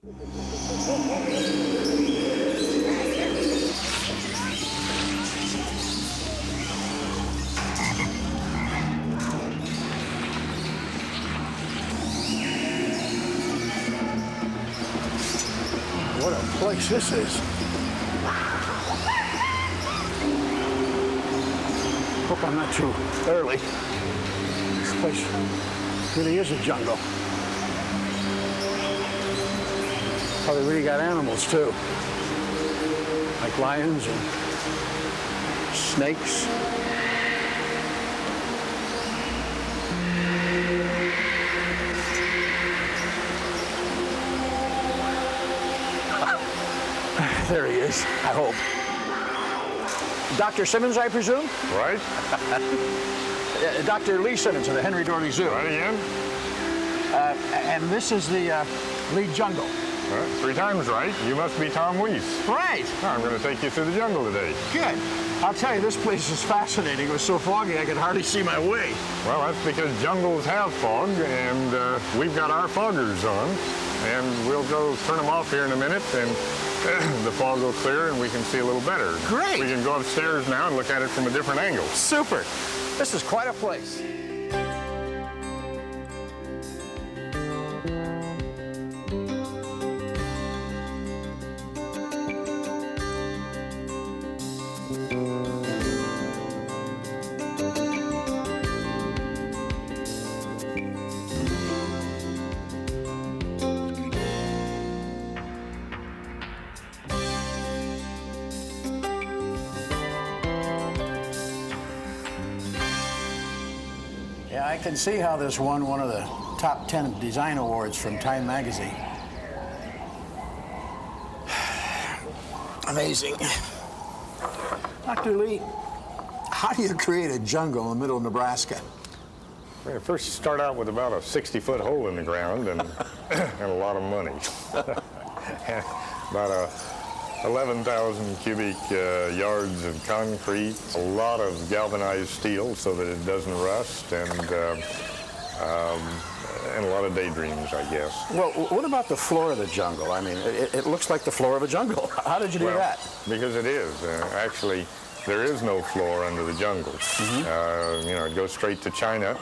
What a place this is. Hope I'm not too early. This place really is a jungle. Oh, they really got animals too. Like lions and snakes. There he is, I hope. Dr. Simmons, I presume? Right. Dr. Lee Simmons of the Henry Doorly Zoo. Right again. And this is the Lee Jungle. 3 times right. You must be Tom Weiss. Right. I'm going to take you through the jungle today. Good. I'll tell you, this place is fascinating. It was so foggy I could hardly see my way. Well, that's because jungles have fog, and we've got our foggers on. And we'll go turn them off here in a minute, and the fog will clear and we can see a little better. Great. We can go upstairs now and look at it from a different angle. Super. This is quite a place. Yeah, I can see how this won one of the top 10 design awards from Time magazine. Amazing. Dr. Lee, how do you create a jungle in the middle of Nebraska? Well, first you start out with about a 60-foot hole in the ground and, and a lot of money. About 11,000 cubic yards of concrete, a lot of galvanized steel so that it doesn't rust, and a lot of daydreams, I guess. Well, what about the floor of the jungle? I mean, it looks like the floor of a jungle. How did you do that? Because it is. Actually, there is no floor under the jungle. You know, it goes straight to China.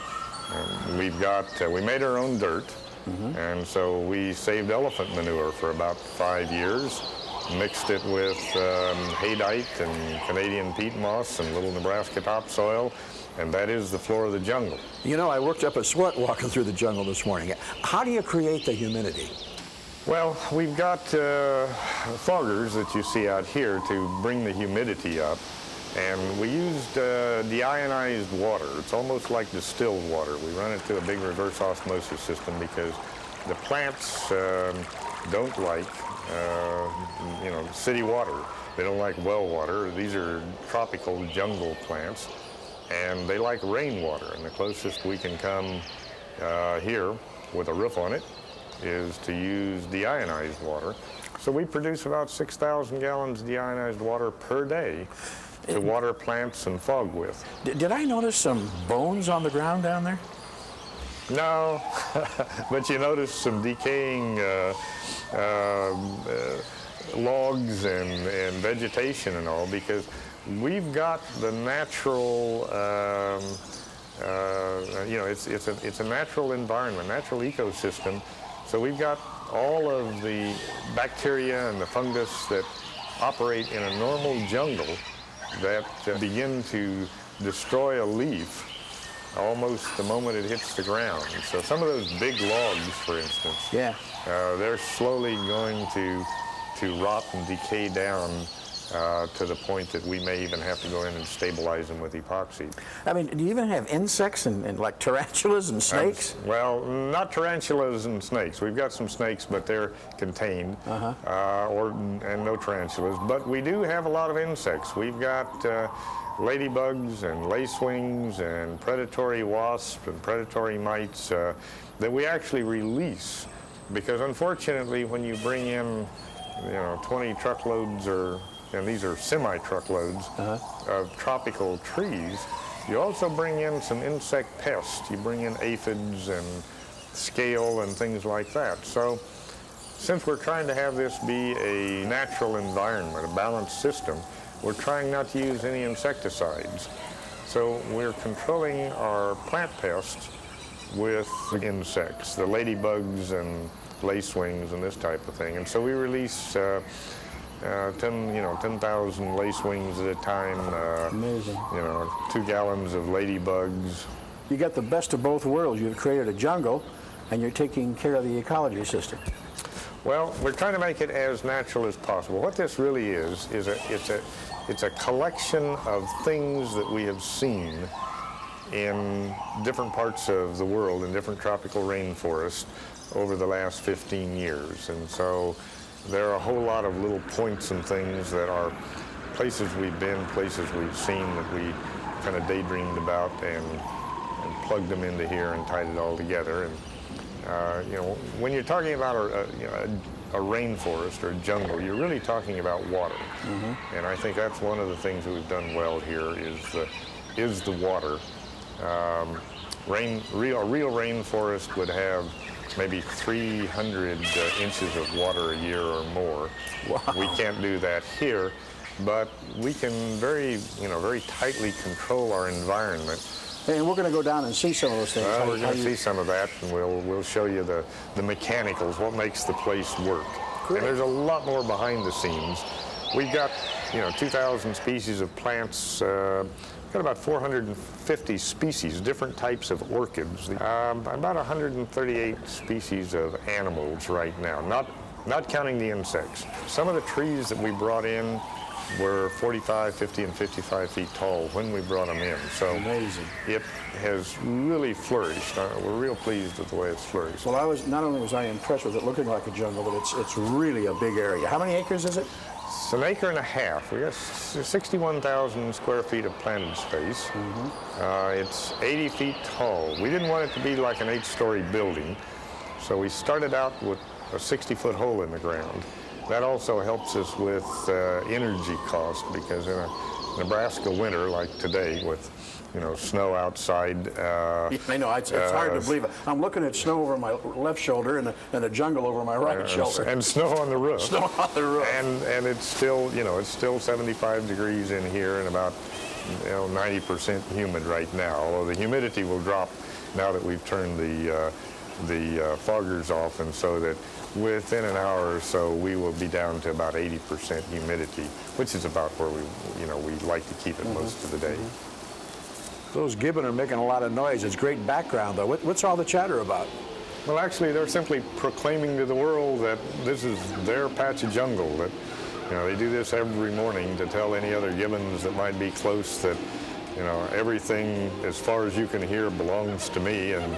We've got, we made our own dirt, and so we saved elephant manure for about 5 years. Mixed it with haydite and Canadian peat moss and little Nebraska topsoil, and that is the floor of the jungle. You know, I worked up a sweat walking through the jungle this morning. How do you create the humidity? Well, we've got foggers that you see out here to bring the humidity up, and we used deionized water. It's almost like distilled water. We run it through a big reverse osmosis system because the plants don't like you know, city water. They don't like well water. These are tropical jungle plants, and they like rainwater. And the closest we can come here with a roof on it is to use deionized water. So we produce about 6,000 gallons of deionized water per day to water plants and fog with. Did I notice some bones on the ground down there? No, but you notice some decaying logs and vegetation and all, because we've got the natural, you know, it's a natural environment, natural ecosystem. So we've got all of the bacteria and the fungus that operate in a normal jungle that begin to destroy a leaf almost the moment it hits the ground. So some of those big logs, for instance, they're slowly going to rot and decay down to the point that we may even have to go in and stabilize them with epoxy. I mean, do you even have insects and like tarantulas and snakes? Well, not tarantulas and snakes. We've got some snakes, but they're contained, and no tarantulas. But we do have a lot of insects. We've got ladybugs and lacewings and predatory wasps and predatory mites that we actually release, because unfortunately when you bring in 20 truckloads, and these are semi-truckloads of tropical trees, you also bring in some insect pests. You bring in aphids and scale and things like that. So since we're trying to have this be a natural environment, a balanced system, we're trying not to use any insecticides. So we're controlling our plant pests with insects, the ladybugs and lacewings and this type of thing. And so we release 10,000 lacewings at a time. Amazing. 2 gallons of ladybugs. You got the best of both worlds. You've created a jungle, and you're taking care of the ecology system. Well, we're trying to make it as natural as possible. What this really is it's a collection of things that we have seen in different parts of the world, in different tropical rainforests over the last 15 years. And so there are a whole lot of little points and things that are places we've been, places we've seen that we kind of daydreamed about and plugged them into here and tied it all together. And when you're talking about a rainforest or a jungle, you're really talking about water. Mm-hmm. And I think that's one of the things that we've done well here is the water. A real rainforest would have maybe 300 inches of water a year or more. Wow. We can't do that here, but we can very tightly control our environment. And we're going to go down and see some of those things. Well, we're going to see some of that, and we'll show you the mechanicals, what makes the place work. Great. And there's a lot more behind the scenes. We've got 2,000 species of plants. Got about 450 species, different types of orchids. About 138 species of animals right now, not counting the insects. Some of the trees that we brought in were 45, 50, and 55 feet tall when we brought them in. So amazing. It has really flourished. We're real pleased with the way it's flourished. Well, not only was I impressed with it looking like a jungle, but it's really a big area. How many acres is it? It's an acre and a half. We got 61,000 square feet of planted space. Mm-hmm. It's 80 feet tall. We didn't want it to be like an 8-story building, so we started out with a 60-foot hole in the ground. That also helps us with energy cost, because in a Nebraska winter like today with snow outside. I know, it's hard to believe it. I'm looking at snow over my left shoulder and a jungle over my right shoulder. And snow on the roof. Snow on the roof. And it's still, it's still 75 degrees in here and about 90% humid right now. Although the humidity will drop now that we've turned the foggers off, and so that within an hour or so we will be down to about 80% humidity, which is about where we like to keep it most of the day. Those gibbon are making a lot of noise. It's great background, though. What's all the chatter about? Well, actually, they're simply proclaiming to the world that this is their patch of jungle, that they do this every morning to tell any other gibbons that might be close that everything as far as you can hear belongs to me, and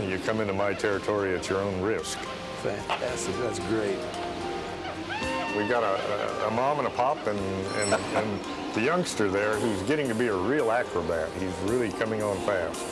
you come into my territory at your own risk. Fantastic. That's great. We've got a mom and a pop and the youngster there who's getting to be a real acrobat. He's really coming on fast.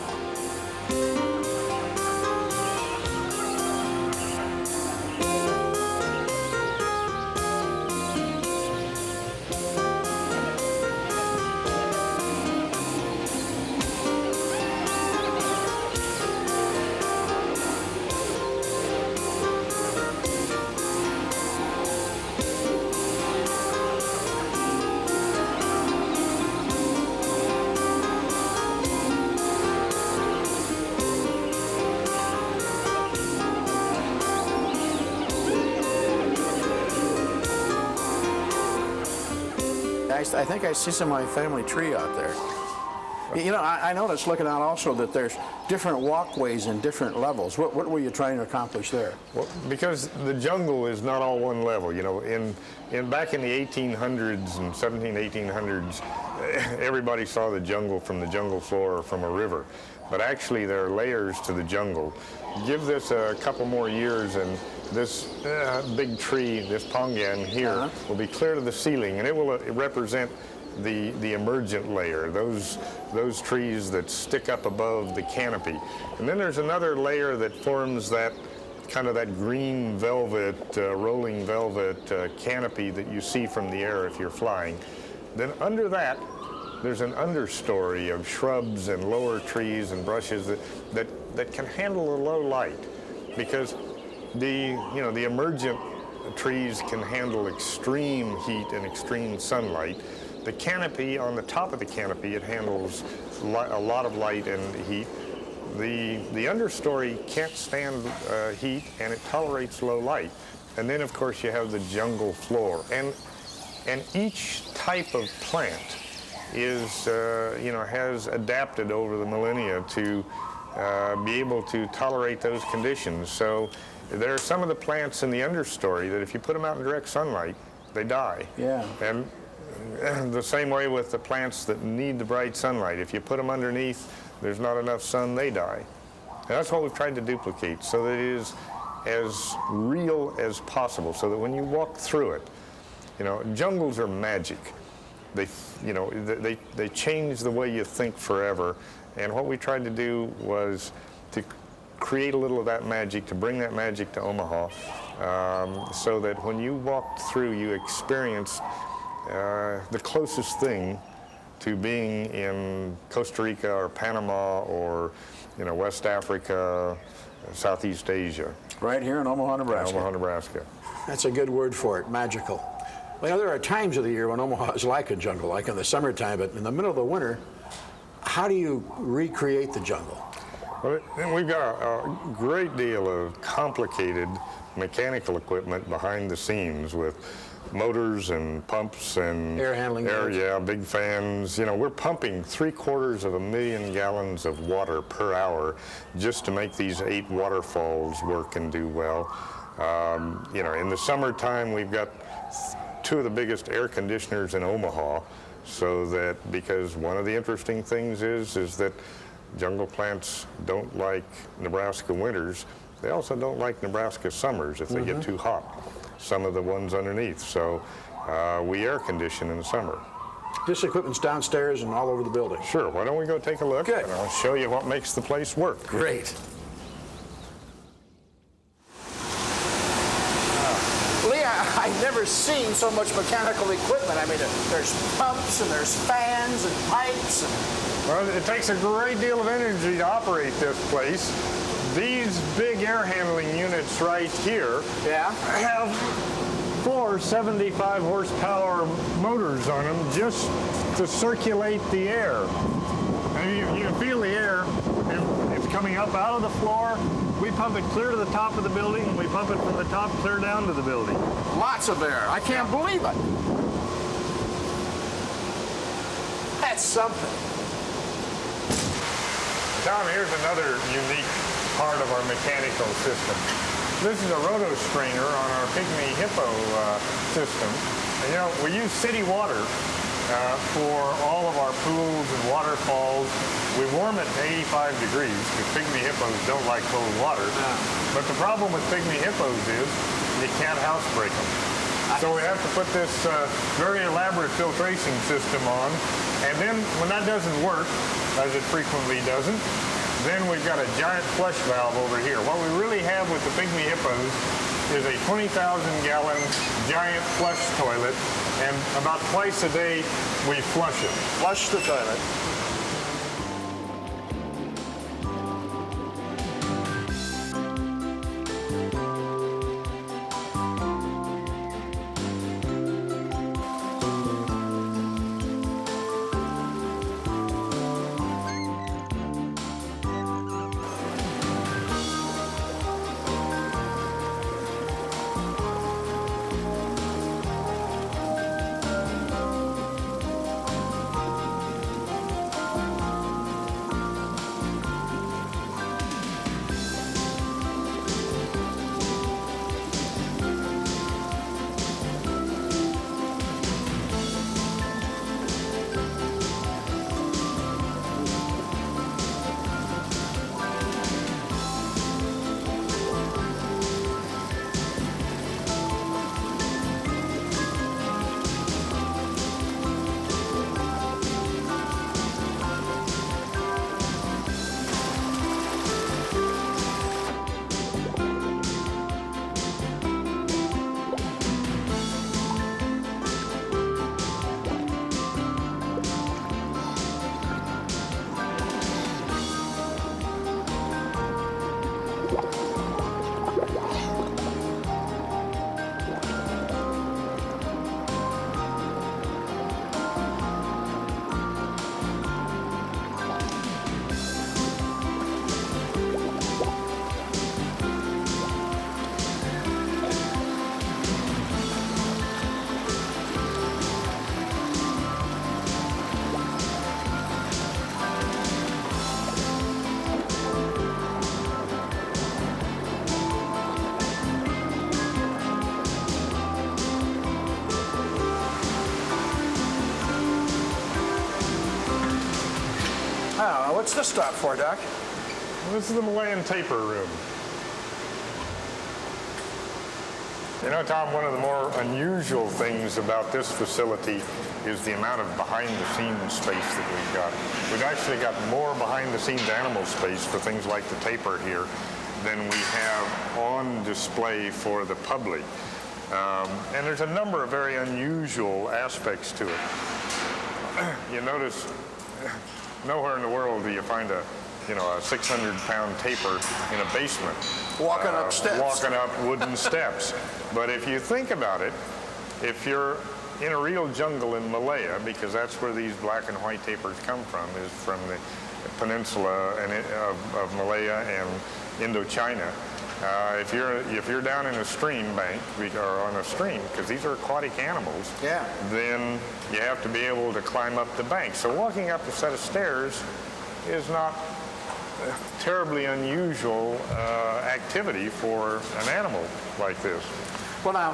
I think I see some of my family tree out there. I noticed looking out also that there's different walkways and different levels. What were you trying to accomplish there? Well, because the jungle is not all one level. Back in the 1800s and 1800s, everybody saw the jungle from the jungle floor or from a river. But actually, there are layers to the jungle. Give this a couple more years, and this big tree, this pongan here, will be clear to the ceiling, and it will represent the emergent layer, those trees that stick up above the canopy. And then there's another layer that forms that kind of that green velvet, rolling velvet canopy that you see from the air if you're flying. Then under that, there's an understory of shrubs and lower trees and brushes that can handle the low light, because the emergent trees can handle extreme heat and extreme sunlight. The canopy, on the top of the canopy, it handles a lot of light and heat. The understory can't stand heat, and it tolerates low light. And then, of course, you have the jungle floor. And each type of plant is, has adapted over the millennia to be able to tolerate those conditions. So there are some of the plants in the understory that if you put them out in direct sunlight, they die. Yeah. And the same way with the plants that need the bright sunlight. If you put them underneath, there's not enough sun, they die. And that's what we've tried to duplicate, so that it is as real as possible, so that when you walk through it, jungles are magic. They change the way you think forever. And what we tried to do was to create a little of that magic, to bring that magic to Omaha, so that when you walked through, you experienced the closest thing to being in Costa Rica or Panama or West Africa, Southeast Asia. Right here in Omaha, Nebraska. Omaha, Nebraska. That's a good word for it, magical. Well, there are times of the year when Omaha is like a jungle, like in the summertime, but in the middle of the winter, how do you recreate the jungle? Well, we've got a great deal of complicated mechanical equipment behind the scenes with motors and pumps and air handling units. Yeah, big fans. We're pumping 750,000 gallons of water per hour just to make these 8 waterfalls work and do well. In the summertime, we've got 2 of the biggest air conditioners in Omaha, so that, because one of the interesting things is that jungle plants don't like Nebraska winters. They also don't like Nebraska summers if they get too hot, some of the ones underneath. So we air condition in the summer. This equipment's downstairs and all over the building. Sure, why don't we go take a look? Good. And I'll show you what makes the place work. Great. Lee, I've never seen so much mechanical equipment. I mean, there's pumps and there's fans and pipes. Well, it takes a great deal of energy to operate this place. These big air handling units right here have 4 75 horsepower motors on them just to circulate the air. And you can feel the air. It's coming up out of the floor. We pump it clear to the top of the building, and we pump it from the top clear down to the building. Lots of air. I can't believe it. That's something. Tom, here's another unique part of our mechanical system. This is a roto strainer on our Pygmy Hippo system. And, we use city water for all of our pools and waterfalls. We warm it to 85 degrees because Pygmy Hippos don't like cold water. But the problem with Pygmy Hippos is you can't housebreak them. So we have to put this very elaborate filtration system on. And then when that doesn't work, as it frequently doesn't, then we've got a giant flush valve over here. What we really have with the Pygmy Hippos is a 20,000-gallon giant flush toilet, and about twice a day we flush it. Flush the toilet. What's this stop for, Doc? This is the Malayan taper room. You know, Tom, one of the more unusual things about this facility is the amount of behind-the-scenes space that we've got. We've actually got more behind-the-scenes animal space for things like the taper here than we have on display for the public. And there's a number of very unusual aspects to it. You notice nowhere in the world do you find a 600-pound taper in a basement. Walking up steps. Walking up wooden steps. But if you think about it, if you're in a real jungle in Malaya, because that's where these black and white tapers come from, is from the peninsula of Malaya and Indochina. If you're down in a stream bank or on a stream, because these are aquatic animals, yeah, then you have to be able to climb up the bank. So walking up a set of stairs is not a terribly unusual activity for an animal like this. Well, now,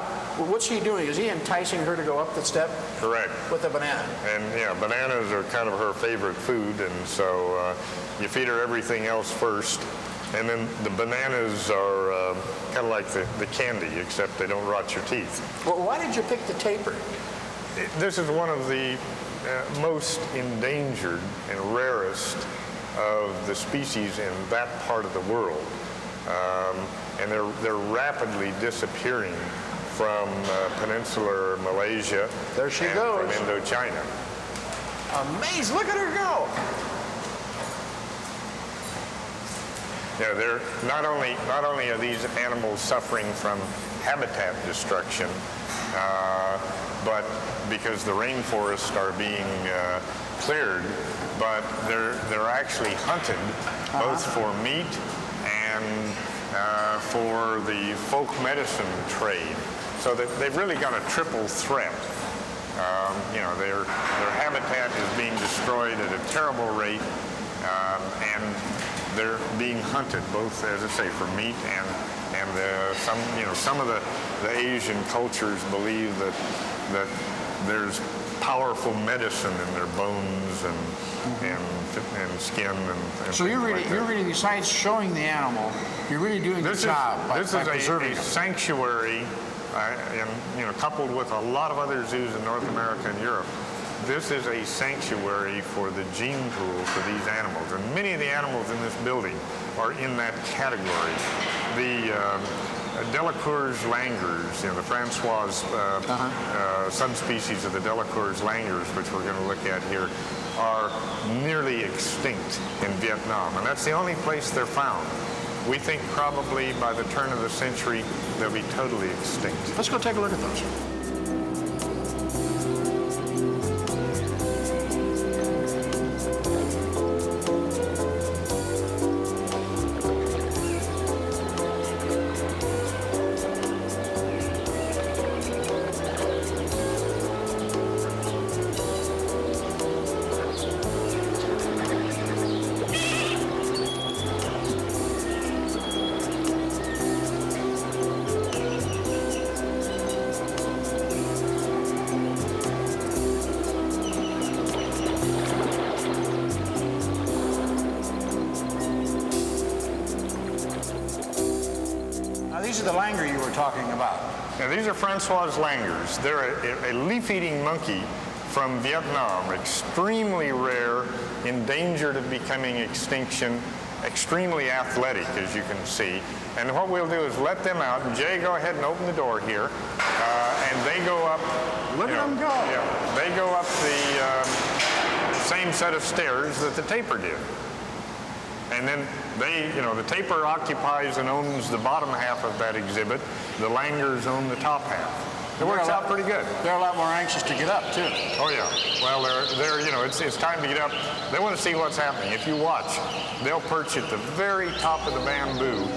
what's he doing? Is he enticing her to go up the step? Correct. With a banana? And yeah, bananas are kind of her favorite food, and so you feed her everything else first, and then the bananas are kind of like the candy, except they don't rot your teeth. Well, why did you pick the taper? This is one of the most endangered and rarest of the species in that part of the world. And they're rapidly disappearing from peninsular Malaysia. There she and goes. From Indochina. Amazing! Look at her go. Yeah, they're not only are these animals suffering from habitat destruction, but because the rainforests are being cleared, but they're actually hunted both for meat and for the folk medicine trade. So that they've really got a triple threat. Their habitat is being destroyed at a terrible rate, and they're being hunted both, as I say, for meat and some of the Asian cultures believe that there's powerful medicine in their bones and skin and so you're really besides showing the animal, you're really doing the job by preserving a sanctuary, and coupled with a lot of other zoos in North America and Europe. This is a sanctuary for the gene pool for these animals, and many of the animals in this building are in that category. The Delacour's langurs, the Francois subspecies of the Delacour's langurs, which we're going to look at here, are nearly extinct in Vietnam, and that's the only place they're found. We think probably by the turn of the century they'll be totally extinct. Let's go take a look at those. These are the langur you were talking about. Now, these are Francois langurs. They're a leaf-eating monkey from Vietnam, extremely rare, endangered of becoming extinction, extremely athletic, as you can see. And what we'll do is let them out. Jay, go ahead and open the door here. And they go up. Look at them go. Yeah, they go up the same set of stairs that the tapir did. And then the tapir occupies and owns the bottom half of that exhibit. The langurs own the top half. It works out pretty good. They're a lot more anxious to get up too. Oh yeah. Well, it's time to get up. They want to see what's happening. If you watch, they'll perch at the very top of the bamboo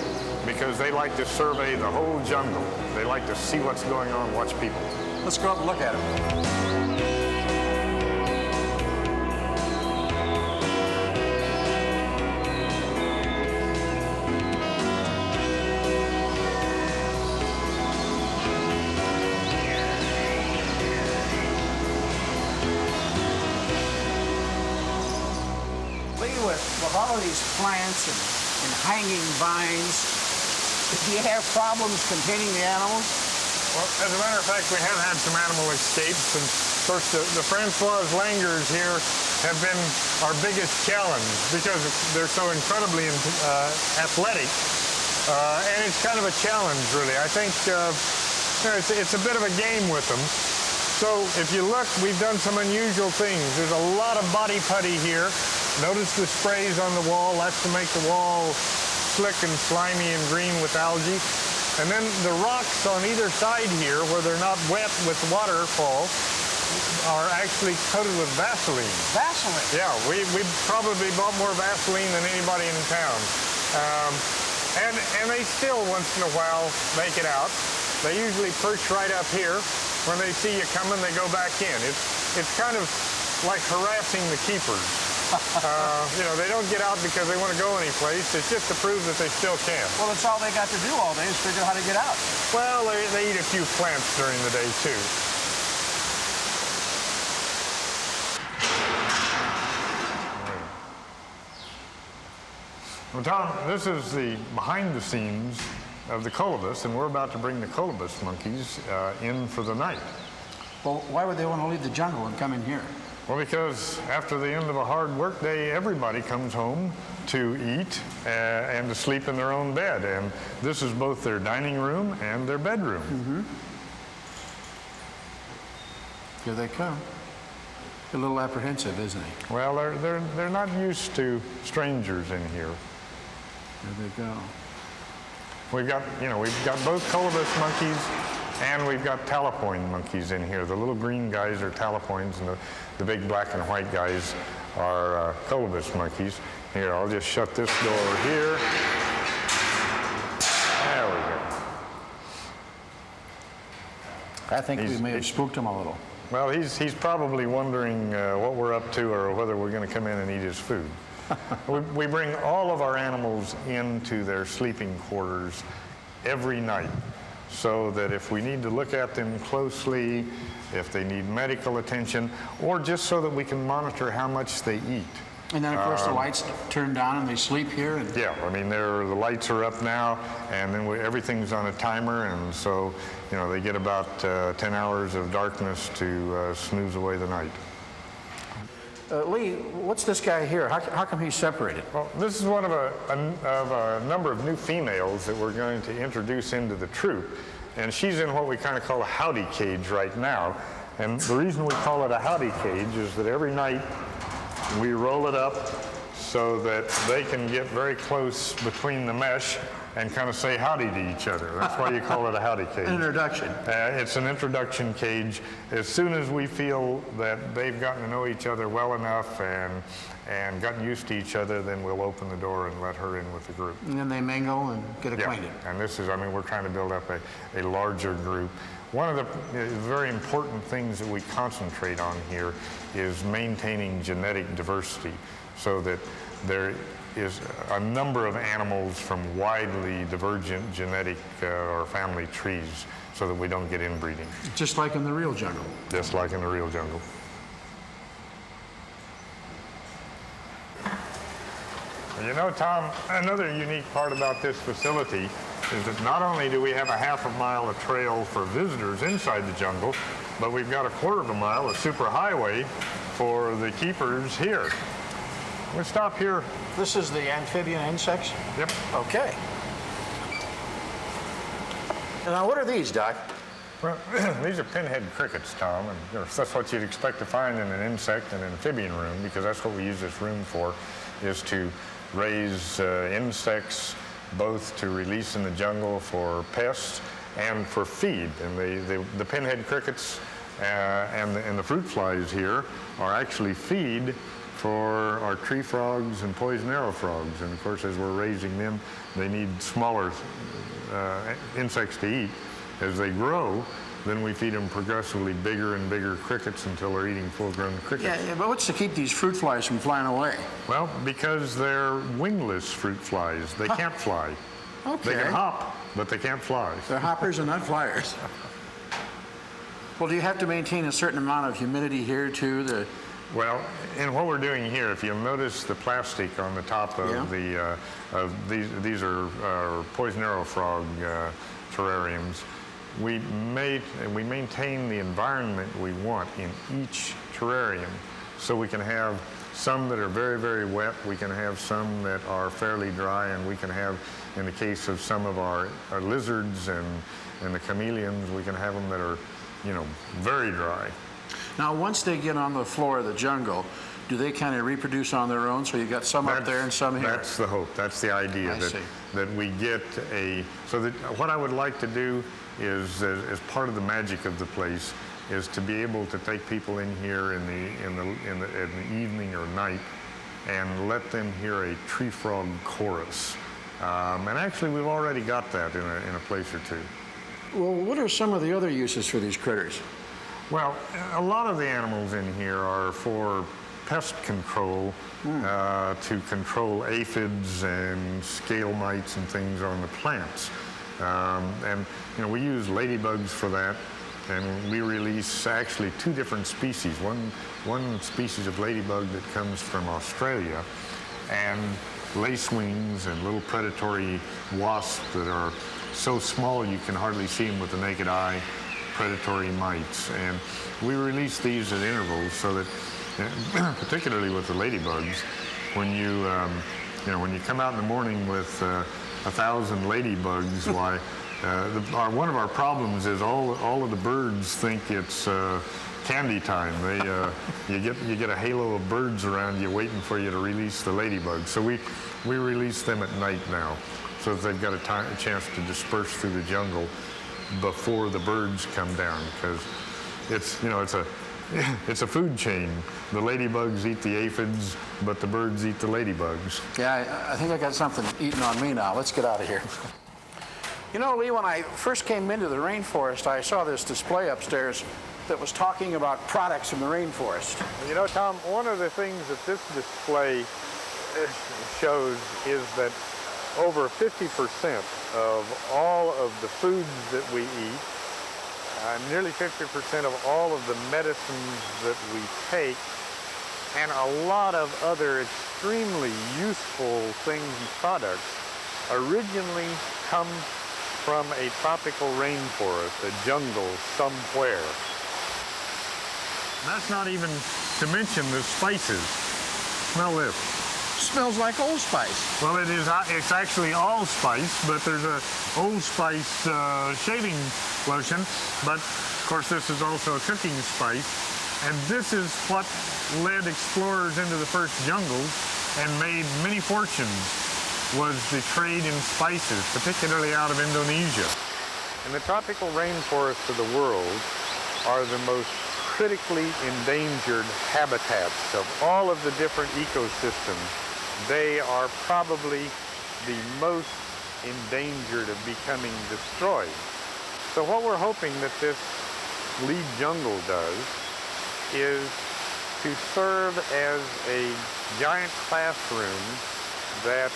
because they like to survey the whole jungle. They like to see what's going on, watch people. Let's go up and look at them. with all of these plants and hanging vines, do you have problems containing the animals? Well, as a matter of fact, we have had some animal escapes, and of course the Francois langurs here have been our biggest challenge because they're so incredibly athletic, and it's kind of a challenge, really. I think you know, it's a bit of a game with them. So if you look, we've done some unusual things. There's a lot of body putty here. Notice the sprays on the wall. That's to make the wall slick and slimy and green with algae. And then the rocks on either side here, where they're not wet with waterfall, are actually coated with Vaseline. Vaseline? Yeah, we probably bought more Vaseline than anybody in town. And they still, once in a while, make it out. They usually perch right up here. When they see you coming, they go back in. It's kind of like harassing the keepers. You know, they don't get out because they want to go anyplace. It's just to prove that they still can. Well, that's all they got to do all day is figure out how to get out. Well, they eat a few plants during the day, too. Well, Tom, this is the behind the scenes of the colobus, and we're about to bring the colobus monkeys in for the night. Well, why would they want to leave the jungle and come in here? Well, because after the end of a hard work day, everybody comes home to eat and to sleep in their own bed. And this is both their dining room and their bedroom. Mm-hmm. Here they come. A little apprehensive, isn't he? Well, they're not used to strangers in here. There they go. We've got both colobus monkeys and we've got talapoin monkeys in here. The little green guys are talapoins, and the big black and white guys are colobus monkeys. Here, I'll just shut this door here. There we go. I think we may have spooked him a little. Well, he's probably wondering what we're up to or whether we're going to come in and eat his food. We bring all of our animals into their sleeping quarters every night, so that if we need to look at them closely, if they need medical attention, or just so that we can monitor how much they eat. And then, of course, the lights turn down and they sleep here? And yeah, I mean, the lights are up now, and then everything's on a timer, and so, you know, they get about 10 hours of darkness to snooze away the night. Lee, what's this guy here? How come he's separated? Well, this is one of a number of new females that we're going to introduce into the troop, and she's in what we kind of call a howdy cage right now. And the reason we call it a howdy cage is that every night we roll it up so that they can get very close between the mesh and kind of say howdy to each other. That's why you call it a howdy cage. Introduction. It's an introduction cage. As soon as we feel that they've gotten to know each other well enough and gotten used to each other, then we'll open the door and let her in with the group. And then they mingle and get acquainted. Yeah. And this is, I mean, we're trying to build up a larger group. One of the very important things that we concentrate on here is maintaining genetic diversity, so that there is a number of animals from widely divergent genetic or family trees, so that we don't get inbreeding. Just like in the real jungle. Just like in the real jungle. You know, Tom, another unique part about this facility is that not only do we have a half a mile of trail for visitors inside the jungle, but we've got a quarter of a mile of superhighway for the keepers here. We'll stop here. This is the amphibian insects? Yep. Okay. And now what are these, Doc? Well, these are pinhead crickets, Tom, and that's what you'd expect to find in an insect and amphibian room, because that's what we use this room for, is to raise insects, both to release in the jungle for pests and for feed. And the pinhead crickets and the fruit flies here are actually feed for our tree frogs and poison arrow frogs. And of course, as we're raising them, they need smaller insects to eat. As they grow, then we feed them progressively bigger and bigger crickets until they're eating full-grown crickets. Yeah, but what's to keep these fruit flies from flying away? Well, because they're wingless fruit flies. They can't fly. Okay. They can hop, but they can't fly. They're hoppers and not flyers. Well, do you have to maintain a certain amount of humidity here, too, Well, and what we're doing here, if you'll notice the plastic on the top of these are poison arrow frog terrariums. We maintain the environment we want in each terrarium, so we can have some that are very, very wet, we can have some that are fairly dry, and we can have, in the case of some of our lizards and the chameleons, we can have them that are, you know, very dry. Now, once they get on the floor of the jungle, do they kind of reproduce on their own? So you got some up there and some here? That's the hope. That's the idea. That we get so that what I would like to do is, as part of the magic of the place, is to be able to take people in here in the evening or night and let them hear a tree frog chorus. And actually, we've already got that in a place or two. Well, what are some of the other uses for these critters? Well, a lot of the animals in here are for pest control, to control aphids and scale mites and things on the plants. And you know, we use ladybugs for that, and we release actually 2 different species. One species of ladybug that comes from Australia, and lacewings and little predatory wasps that are so small you can hardly see them with the naked eye. Predatory mites, and we release these at intervals so that, particularly with the ladybugs, when you when you come out in the morning with 1,000 ladybugs, why one of our problems is all of the birds think it's candy time. You get a halo of birds around you waiting for you to release the ladybugs. So we release them at night now, so that they've got a chance to disperse through the jungle before the birds come down, because it's a food chain. The ladybugs eat the aphids, but the birds eat the ladybugs. Yeah, I think I got something eating on me now. Let's get out of here. You know, Lee, when I first came into the rainforest, I saw this display upstairs that was talking about products from the rainforest. You know, Tom, one of the things that this display shows is that over 50% of all of the foods that we eat, nearly 50% of all of the medicines that we take, and a lot of other extremely useful things and products originally come from a tropical rainforest, a jungle somewhere. That's not even to mention the spices. Smell this. Smells like Old Spice. Well, it's actually allspice, but there's a Old Spice shaving lotion. But of course, this is also a cooking spice, and this is what led explorers into the first jungles and made many fortunes. Was the trade in spices, particularly out of Indonesia. And the tropical rainforests of the world are the most critically endangered habitats of all of the different ecosystems. They are probably the most endangered of becoming destroyed. So what we're hoping that this lead jungle does is to serve as a giant classroom that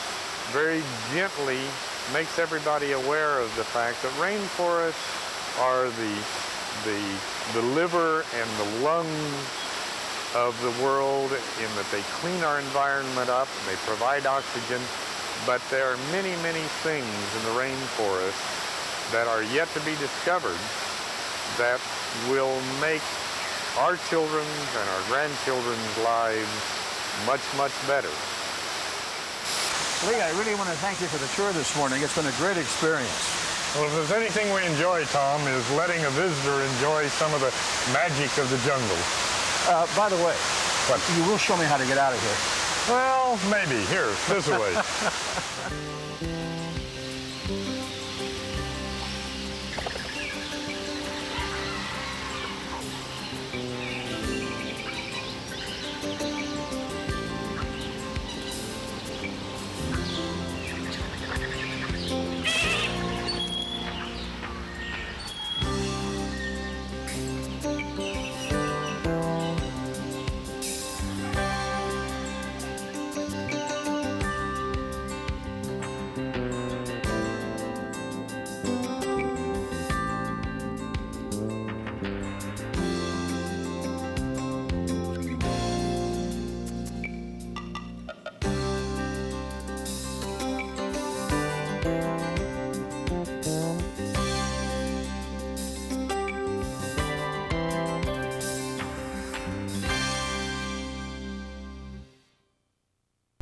very gently makes everybody aware of the fact that rainforests are the liver and the lungs of the world, in that they clean our environment up, and they provide oxygen, but there are many, many things in the rainforest that are yet to be discovered that will make our children's and our grandchildren's lives much, much better. Lee, I really want to thank you for the tour this morning. It's been a great experience. Well, if there's anything we enjoy, Tom, is letting a visitor enjoy some of the magic of the jungle. By the way, what? You will show me how to get out of here. Well, maybe. Here, this way.